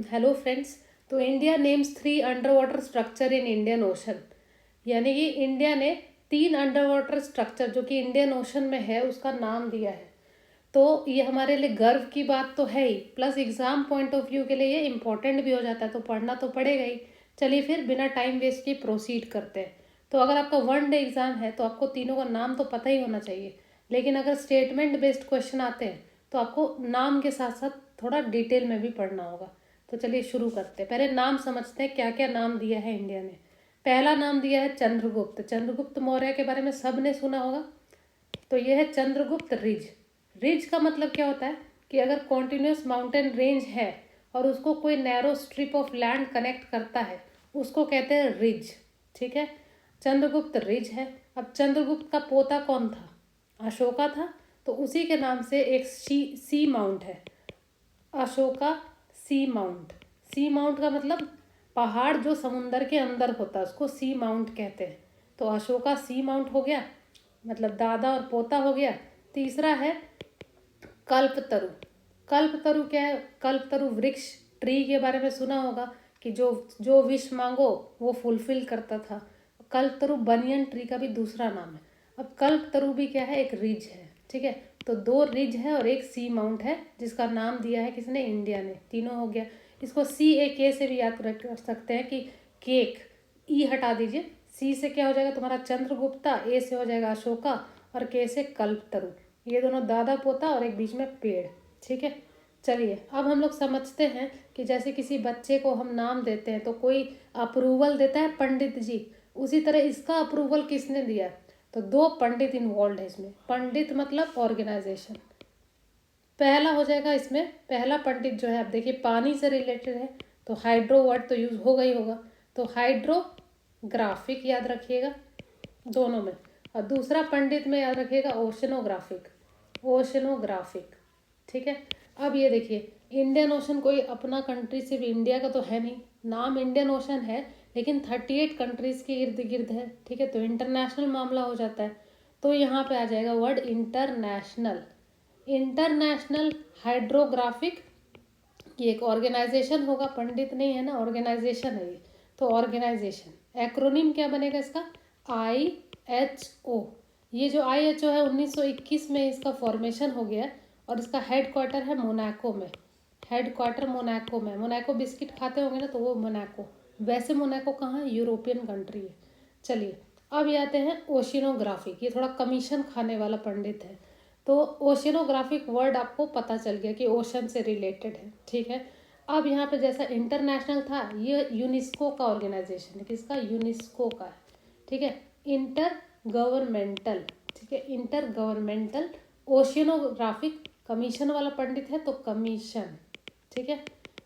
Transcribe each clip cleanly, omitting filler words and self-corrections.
Hello friends. तो India names 3 under water structure in Indian ocean. यानी कि India ने 3 अंडर वाटर स्ट्रक्चर जो कि इंडियन ओशन में है उसका नाम दिया है। तो ये हमारे लिए गर्व की बात तो है ही, plus exam point of view के लिए ये इम्पोर्टेंट भी हो जाता है, तो पढ़ना तो पड़ेगा ही। चलिए फिर बिना टाइम वेस्ट किए प्रोसीड करते हैं। तो अगर आपका वन डे एग्जाम है तो आपको तीनों का नाम तो पता ही होना चाहिए, लेकिन अगर स्टेटमेंट बेस्ड क्वेश्चन आते हैं तो आपको नाम के साथ साथ थोड़ा डिटेल में भी पढ़ना होगा। तो चलिए शुरू करते हैं। पहले नाम समझते हैं क्या क्या नाम दिया है इंडिया ने। पहला नाम दिया है चंद्रगुप्त। चंद्रगुप्त मौर्य के बारे में सब ने सुना होगा। तो ये है चंद्रगुप्त रिज। रिज का मतलब क्या होता है कि अगर कॉन्टिन्यूस माउंटेन रेंज है और उसको कोई narrow strip of land connect करता है उसको कहते हैं रिज। ठीक है, चंद्रगुप्त रिज है। अब चंद्रगुप्त का पोता कौन था? अशोका था। तो उसी के नाम से एक सी माउंट है, अशोका सी माउंट। सी माउंट का मतलब पहाड़ जो समुंदर के अंदर होता है उसको सी माउंट कहते हैं। तो अशोका सी माउंट हो गया, मतलब दादा और पोता हो गया। तीसरा है कल्पतरु। कल्पतरु क्या है? कल्पतरु वृक्ष, ट्री के बारे में सुना होगा कि जो जो विश मांगो वो फुलफिल करता था। कल्पतरु बनियन ट्री का भी दूसरा नाम है। अब कल्पतरु भी क्या है? एक रिज है। ठीक है, तो 2 रिज है और एक सी माउंट है जिसका नाम दिया है किसने? इंडिया ने। तीनों हो गया। इसको CAK से भी याद कर सकते हैं कि केक, ई हटा दीजिए। सी से क्या हो जाएगा तुम्हारा? चंद्रगुप्ता। ए से हो जाएगा अशोका और के से कल्पतरु। ये दोनों दादा पोता और एक बीच में पेड़। ठीक है, चलिए अब हम लोग समझते हैं कि जैसे किसी बच्चे को हम नाम देते हैं तो कोई अप्रूवल देता है पंडित जी, उसी तरह इसका अप्रूवल किसने दिया? तो 2 पंडित इन्वॉल्व है इसमें। पंडित मतलब ऑर्गेनाइजेशन। पहला हो जाएगा इसमें, पहला पंडित जो है, अब देखिए पानी से रिलेटेड है तो हाइड्रो वर्ड तो यूज होगा ही होगा। तो हाइड्रोग्राफिक याद रखिएगा दोनों में। और दूसरा पंडित में याद रखिएगा ओशनोग्राफिक। ओशनोग्राफिक। ठीक है, अब ये देखिए इंडियन ओशन कोई अपना कंट्री सिर्फ इंडिया का तो है नहीं। नाम इंडियन ओशन है लेकिन 38 कंट्रीज के इर्द गिर्द है। ठीक है, तो इंटरनेशनल मामला हो जाता है। तो यहाँ पे आ जाएगा वर्ड इंटरनेशनल। इंटरनेशनल हाइड्रोग्राफिक, ये एक ऑर्गेनाइजेशन होगा, पंडित नहीं है ना, ऑर्गेनाइजेशन है ये। तो ऑर्गेनाइजेशन एक्रोनिम क्या बनेगा इसका? IHO। ये जो IHO है 1921 में इसका फॉर्मेशन हो गया और इसका हेड क्वार्टर है मोनाको में। हेड क्वार्टर मोनाको में। मोनाको बिस्किट खाते होंगे ना, तो वो मोनाको। वैसे मोनाको कहाँ है? यूरोपियन कंट्री है। चलिए अब ये आते हैं ओशिनोग्राफिक। ये थोड़ा कमीशन खाने वाला पंडित है। तो ओशिनोग्राफिक वर्ड आपको पता चल गया कि ओशन से रिलेटेड है। ठीक है, अब यहाँ पे जैसा इंटरनेशनल था, ये यूनेस्को का ऑर्गेनाइजेशन है। किसका? यूनेस्को का है। ठीक है, इंटर गवर्नमेंटल। ठीक है, इंटर गवर्नमेंटल। ओशिनोग्राफिक कमीशन वाला पंडित है तो कमीशन। ठीक है,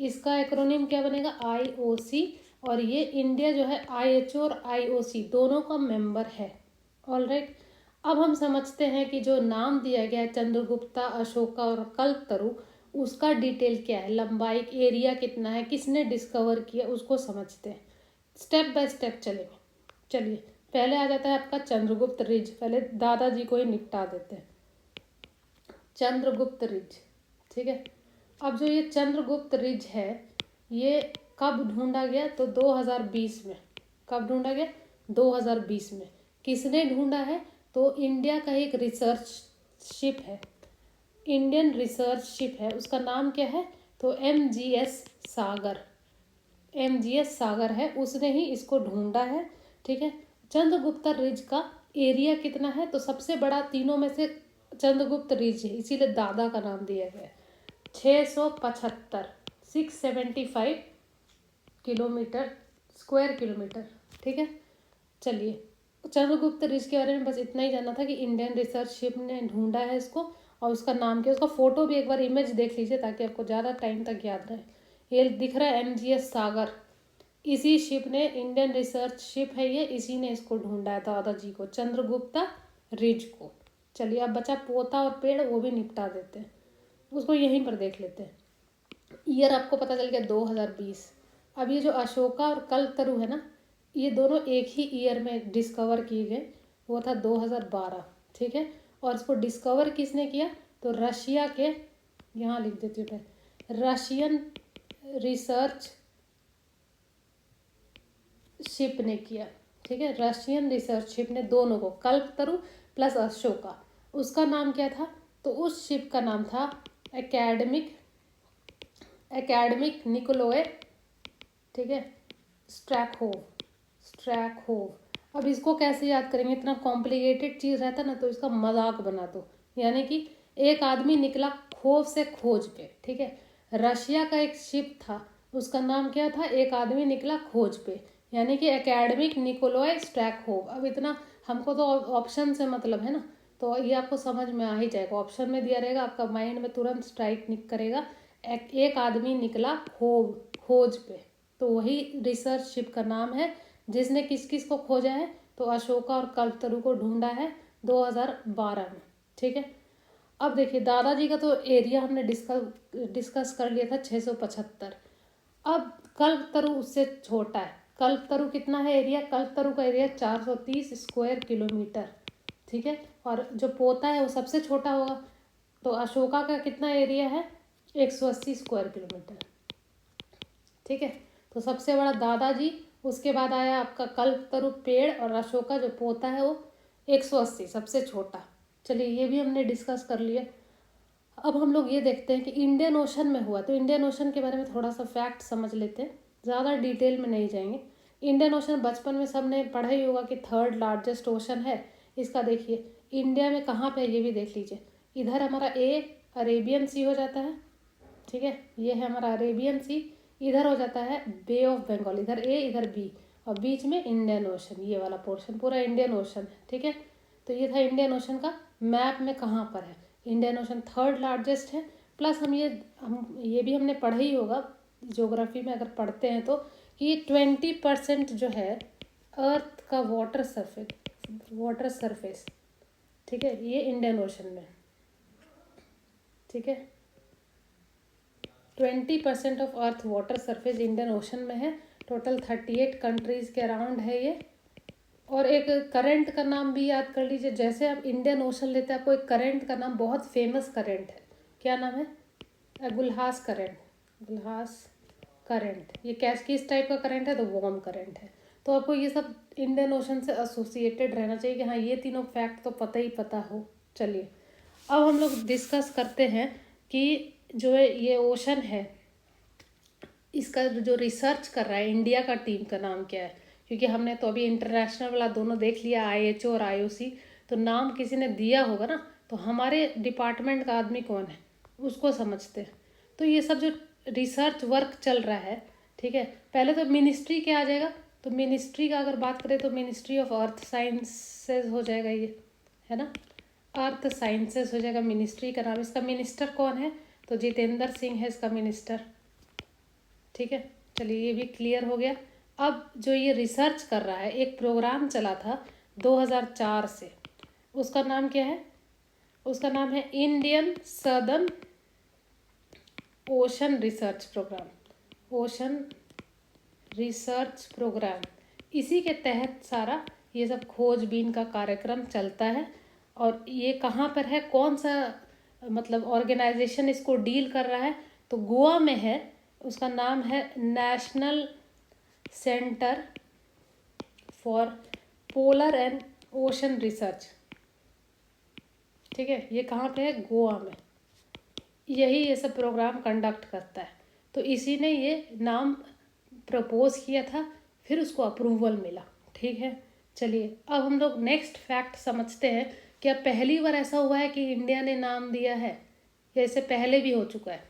इसका एक्रोनिम क्या बनेगा? IOC। और ये इंडिया जो है IHO और IOC दोनों का मेंबर है। ऑल राइट, अब हम समझते हैं कि जो नाम दिया गया है चंद्रगुप्ता, अशोका और कल्पतरु, उसका डिटेल क्या है, लंबाई, एरिया कितना है, किसने डिस्कवर किया, उसको समझते हैं। स्टेप बाय स्टेप चलेंगे। चलिए पहले आ जाता है आपका चंद्रगुप्त रिज। पहले दादाजी को ही निपटा देते हैं। चंद्रगुप्त रिज। ठीक है, अब जो ये चंद्रगुप्त रिज है ये कब ढूंढा गया? तो 2020 में। कब ढूंढा गया? 2020 में। किसने ढूंढा है? तो इंडिया का एक रिसर्च शिप है, इंडियन रिसर्च शिप है। उसका नाम क्या है? तो MGS सागर। MGS सागर है, उसने ही इसको ढूंढा है। ठीक है, चंद्रगुप्त रिज का एरिया कितना है? तो सबसे बड़ा तीनों में से चंद्रगुप्त रिज है, इसीलिए दादा का नाम दिया गया है। 675, 675 किलोमीटर, स्क्वायर किलोमीटर। ठीक है, चलिए चंद्रगुप्त रिज के बारे में बस इतना ही जानना था कि इंडियन रिसर्च शिप ने ढूंढा है इसको और उसका नाम क्या। उसका फोटो भी एक बार इमेज देख लीजिए ताकि आपको ज़्यादा टाइम तक याद रहे। ये दिख रहा है MGS सागर, इसी शिप ने, इंडियन रिसर्च शिप है ये, इसी ने इसको ढूंढा है दादाजी को, चंद्रगुप्ता रिज को। चलिए अब बचा पोता और पेड़, वो भी निपटा देते हैं, उसको यहीं पर देख लेते हैं। ईयर आपको पता चल गया 2020। अब ये जो अशोका और कल्पतरु है ना, ये दोनों एक ही ईयर में डिस्कवर किए गए, वो था 2012। ठीक है, और इसको डिस्कवर किसने किया? तो रशिया के, यहाँ लिख देती हूँ मैं, रशियन रिसर्च शिप ने किया, ठीक है, रशियन रिसर्च शिप ने दोनों को, कल्पतरु प्लस अशोका, उसका नाम क्या था? तो उस शिप का नाम था एकेडमिक निकोलोए, ठीक है, स्ट्रैकहोव। अब इसको कैसे याद करेंगे? इतना कॉम्प्लिकेटेड चीज़ रहता ना तो इसका मजाक बना दो, यानी कि एक आदमी निकला खोव से खोज पे, ठीक है। रशिया का एक शिप था, उसका नाम क्या था? एक आदमी निकला खोज पे, यानी कि एकेडमिक निकोलोय स्ट्रैकहोव। अब इतना हमको तो ऑप्शन से मतलब है ना, तो ये आपको समझ में आ ही जाएगा। ऑप्शन में दिया रहेगा, आपका माइंड में तुरंत स्ट्राइक करेगा, एक आदमी निकला खोज पे, तो वही रिसर्च शिप का नाम है जिसने किस किस को खोजा है? तो अशोका और कल्पतरु को ढूंढा है 2012 में, ठीक है। अब देखिए दादाजी का तो एरिया हमने डिस्कस कर लिया था 675। अब कल्पतरु उससे छोटा है। कल्पतरु कितना है एरिया? कल्पतरु का एरिया 430 स्क्वायर किलोमीटर, ठीक है। और जो पोता है वो सबसे छोटा होगा, तो अशोका का कितना एरिया है? 180 स्क्वायर किलोमीटर, ठीक है। तो सबसे बड़ा दादाजी, उसके बाद आया आपका कल्पतरु पेड़, और अशोका जो पोता है वो 180 सबसे छोटा। चलिए ये भी हमने डिस्कस कर लिया। अब हम लोग ये देखते हैं कि इंडियन ओशन में हुआ, तो इंडियन ओशन के बारे में थोड़ा सा फैक्ट समझ लेते हैं, ज़्यादा डिटेल में नहीं जाएंगे। इंडियन ओशन बचपन में सबने पढ़ा ही होगा कि थर्ड लार्जेस्ट ओशन है। इसका देखिए इंडिया में कहाँ पे, ये भी देख लीजिए। इधर हमारा अरेबियन सी हो जाता है, ठीक है, ये है हमारा अरेबियन सी। इधर हो जाता है बे ऑफ बंगाल, इधर इधर बी, और बीच में इंडियन ओशन, ये वाला पोर्शन पूरा इंडियन ओशन है, ठीक है। तो ये था इंडियन ओशन का मैप में कहाँ पर है। इंडियन ओशन थर्ड लार्जेस्ट है। प्लस हम ये भी हमने पढ़ा ही होगा ज्योग्राफी में, अगर पढ़ते हैं तो, कि 20% जो है अर्थ का वाटर सरफेस, ठीक है, ये इंडियन ओशन में, ठीक है। 20% of earth water surface Indian ocean में है। टोटल 38 कंट्रीज के अराउंड है ये। और एक करंट का नाम भी याद कर लीजिए, जैसे आप इंडियन ओशन लेते हैं, आपको एक करंट का नाम, बहुत फेमस करंट है, क्या नाम है? गुलहास करंट। ये किस टाइप का करंट है? तो वार्म करंट है। तो आपको ये सब इंडियन ओशन से एसोसिएटेड रहना चाहिए कि हाँ ये तीनों फैक्ट तो पता ही पता हो। चलिए अब हम लोग डिस्कस करते हैं कि जो ये ओशन है, इसका जो रिसर्च कर रहा है इंडिया का टीम का नाम क्या है? क्योंकि हमने तो अभी इंटरनेशनल वाला दोनों देख लिया, IHO और IOC, तो नाम किसी ने दिया होगा ना, तो हमारे डिपार्टमेंट का आदमी कौन है उसको समझते हैं। तो ये सब जो रिसर्च वर्क चल रहा है, ठीक है, पहले तो मिनिस्ट्री क्या आ जाएगा? तो मिनिस्ट्री का अगर बात करें तो मिनिस्ट्री ऑफ अर्थ साइंसेज हो जाएगा, ये है ना, अर्थ साइंसेज हो जाएगा मिनिस्ट्री का नाम। इसका मिनिस्टर कौन है? तो जितेंद्र सिंह है इसका मिनिस्टर, ठीक है। चलिए ये भी क्लियर हो गया। अब जो ये रिसर्च कर रहा है, एक प्रोग्राम चला था 2004 से, उसका नाम क्या है? उसका नाम है Indian Southern Ocean Research Programme. इसी के तहत सारा ये सब खोजबीन का कार्यक्रम चलता है। और ये कहाँ पर है, कौन सा मतलब ऑर्गेनाइजेशन इसको डील कर रहा है? तो गोवा में है, उसका नाम है national centre for polar and ocean research, ठीक है। ये कहाँ पे है? गोवा में। यही ये सब प्रोग्राम कंडक्ट करता है। तो इसी ने ये नाम प्रपोज किया था, फिर उसको अप्रूवल मिला, ठीक है। चलिए अब हम लोग नेक्स्ट फैक्ट समझते हैं। क्या पहली बार ऐसा हुआ है कि इंडिया ने नाम दिया है, या इससे पहले भी हो चुका है?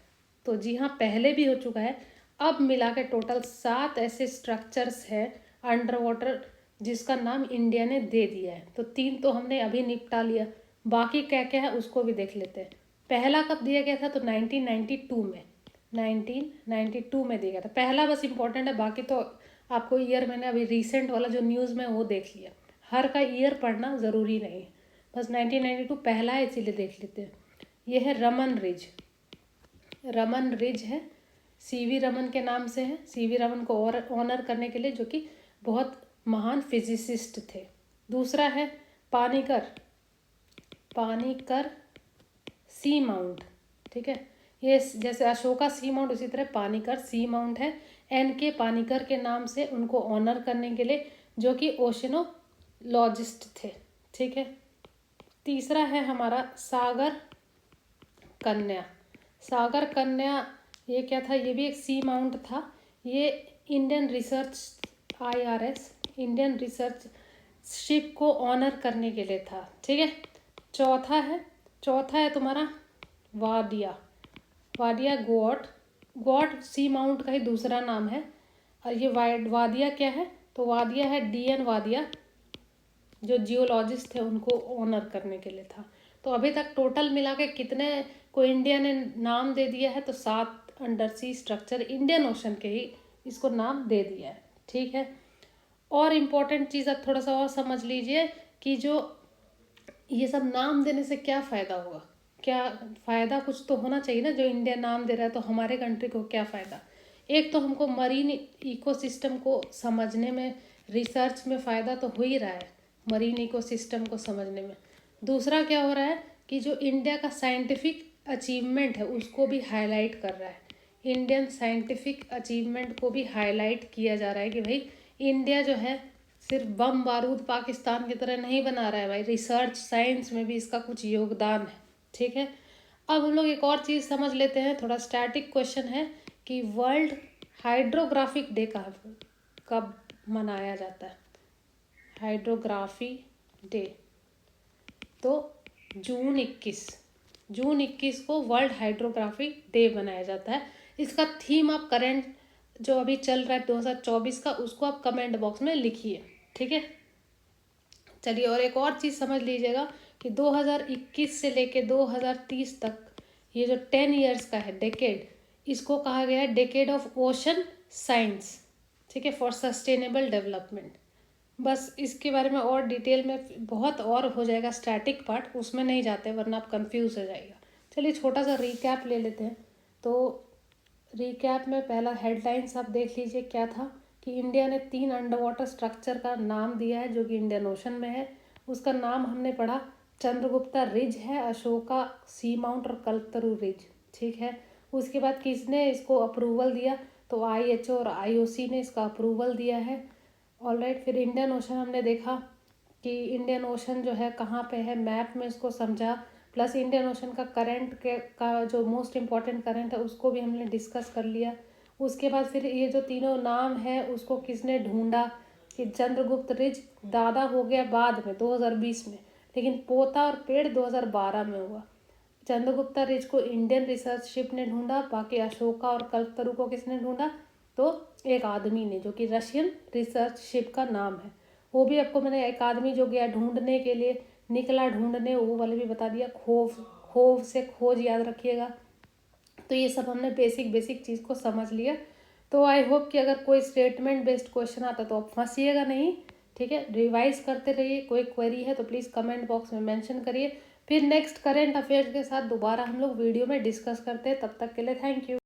तो जी हाँ, पहले भी हो चुका है। अब मिला के टोटल 7 ऐसे स्ट्रक्चर्स हैं अंडर वाटर जिसका नाम इंडिया ने दे दिया है। तो 3 तो हमने अभी निपटा लिया, बाकी क्या क्या है उसको भी देख लेते हैं। पहला कब दिया गया था? तो 1992 में, 1992 में दिया गया था पहला। बस इम्पोर्टेंट है, बाकी तो आपको ईयर मैंने अभी रिसेंट वाला जो न्यूज़ में वो देख लिया, हर का ईयर पढ़ना ज़रूरी नहीं है, बस 1992 पहला है इसीलिए देख लेते हैं। ये है रमन रिज है, CV रमन के नाम से है। CV रमन को ऑनर करने के लिए, जो कि बहुत महान फिजिसिस्ट थे। दूसरा है पानीकर सी माउंट, ठीक है। ये जैसे अशोका सी माउंट, उसी तरह पानीकर सी माउंट है। N.K. पानीकर के नाम से उनको ऑनर करने के लिए, जो कि ओशनोलॉजिस्ट थे। ठीक है। तीसरा है हमारा सागर कन्या। सागर कन्या ये क्या था, ये भी एक सी माउंट था। ये Indian research IRS Indian research ship को ऑनर करने के लिए था। ठीक है। चौथा है तुम्हारा वाडिया। वाडिया गॉड सी माउंट का ही दूसरा नाम है। और ये वादिया क्या है, तो वादिया है DN वादिया, जो जियोलॉजिस्ट थे उनको ऑनर करने के लिए था। तो अभी तक टोटल मिला के कितने को इंडिया ने नाम दे दिया है, तो 7 अंडर सी स्ट्रक्चर इंडियन ओशन के ही इसको नाम दे दिया है। ठीक है। और इम्पोर्टेंट चीज़ अब थोड़ा सा और समझ लीजिए कि जो ये सब नाम देने से क्या फ़ायदा होगा, क्या फ़ायदा कुछ तो होना चाहिए ना। जो इंडिया नाम दे रहा है तो हमारे कंट्री को क्या फ़ायदा। एक तो हमको मरीन इकोसिस्टम को समझने में, रिसर्च में फ़ायदा तो हो ही रहा है मरीन इकोसिस्टम को समझने में। दूसरा क्या हो रहा है कि जो इंडिया का साइंटिफिक अचीवमेंट है उसको भी हाईलाइट कर रहा है। इंडियन साइंटिफिक अचीवमेंट को भी हाईलाइट किया जा रहा है कि भाई इंडिया जो है सिर्फ बम बारूद पाकिस्तान की तरह नहीं बना रहा है भाई, रिसर्च साइंस में भी इसका कुछ योगदान है। ठीक है। अब हम लोग एक और चीज़ समझ लेते हैं, थोड़ा स्टैटिक क्वेश्चन है कि वर्ल्ड हाइड्रोग्राफिक डे कब मनाया जाता है। हाइड्रोग्राफी डे तो जून 21 को वर्ल्ड हाइड्रोग्राफिक डे मनाया जाता है। इसका थीम आप करेंट जो अभी चल रहा है 2024 का, उसको आप कमेंट बॉक्स में लिखिए। ठीक है। चलिए, और एक और चीज़ समझ लीजिएगा कि 2021 से लेके 2030 तक ये जो 10 इयर्स का है डेकेड, इसको कहा गया है डेकेड ऑफ ओशन साइंस। ठीक है, फॉर सस्टेनेबल डेवलपमेंट। बस इसके बारे में और डिटेल में बहुत और हो जाएगा, स्टैटिक पार्ट उसमें नहीं जाते वरना आप कंफ्यूज हो जाएगा। चलिए छोटा सा रीकैप ले लेते हैं। तो रीकैप में पहला हेडलाइंस आप देख लीजिए क्या था कि इंडिया ने 3 अंडर वाटर स्ट्रक्चर का नाम दिया है जो कि इंडियन ओशन में है। उसका नाम हमने पढ़ा, चंद्रगुप्ता रिज है, अशोका सी माउंट और कल्पतरू रिज। ठीक है। उसके बाद किसने इसको अप्रूवल दिया, तो IHO और IOC ने इसका अप्रूवल दिया है। ऑलराइट, फिर इंडियन ओशन हमने देखा कि इंडियन ओशन जो है कहाँ पे है, मैप में इसको समझा। प्लस इंडियन ओशन का करंट का जो मोस्ट इम्पॉर्टेंट करंट है उसको भी हमने डिस्कस कर लिया। उसके बाद फिर ये जो तीनों नाम है उसको किसने ढूंढा, कि चंद्रगुप्त रिज दादा हो गया बाद में 2020 में, लेकिन पोता और पेड़ 2012 में हुआ। चंद्रगुप्ता रिज को इंडियन रिसर्च शिप ने ढूंढा, बाकी अशोका और कल्पतरू को किसने ढूंढा, तो एक आदमी ने, जो कि रशियन रिसर्च शिप का नाम है। वो भी आपको मैंने एक आदमी जो गया ढूंढने के लिए, निकला ढूंढने, वो वाले भी बता दिया। खोव से खोज याद रखिएगा। तो ये सब हमने बेसिक चीज़ को समझ लिया। तो आई होप कि अगर कोई स्टेटमेंट बेस्ड क्वेश्चन आता तो आप फंसिएगा नहीं। ठीक है, रिवाइज करते रहिए। कोई क्वेरी है तो प्लीज़ कमेंट बॉक्स में मेंशन करिए। फिर नेक्स्ट करेंट अफेयर्स के साथ दोबारा हम लोग वीडियो में डिस्कस करते हैं। तब तक के लिए थैंक यू।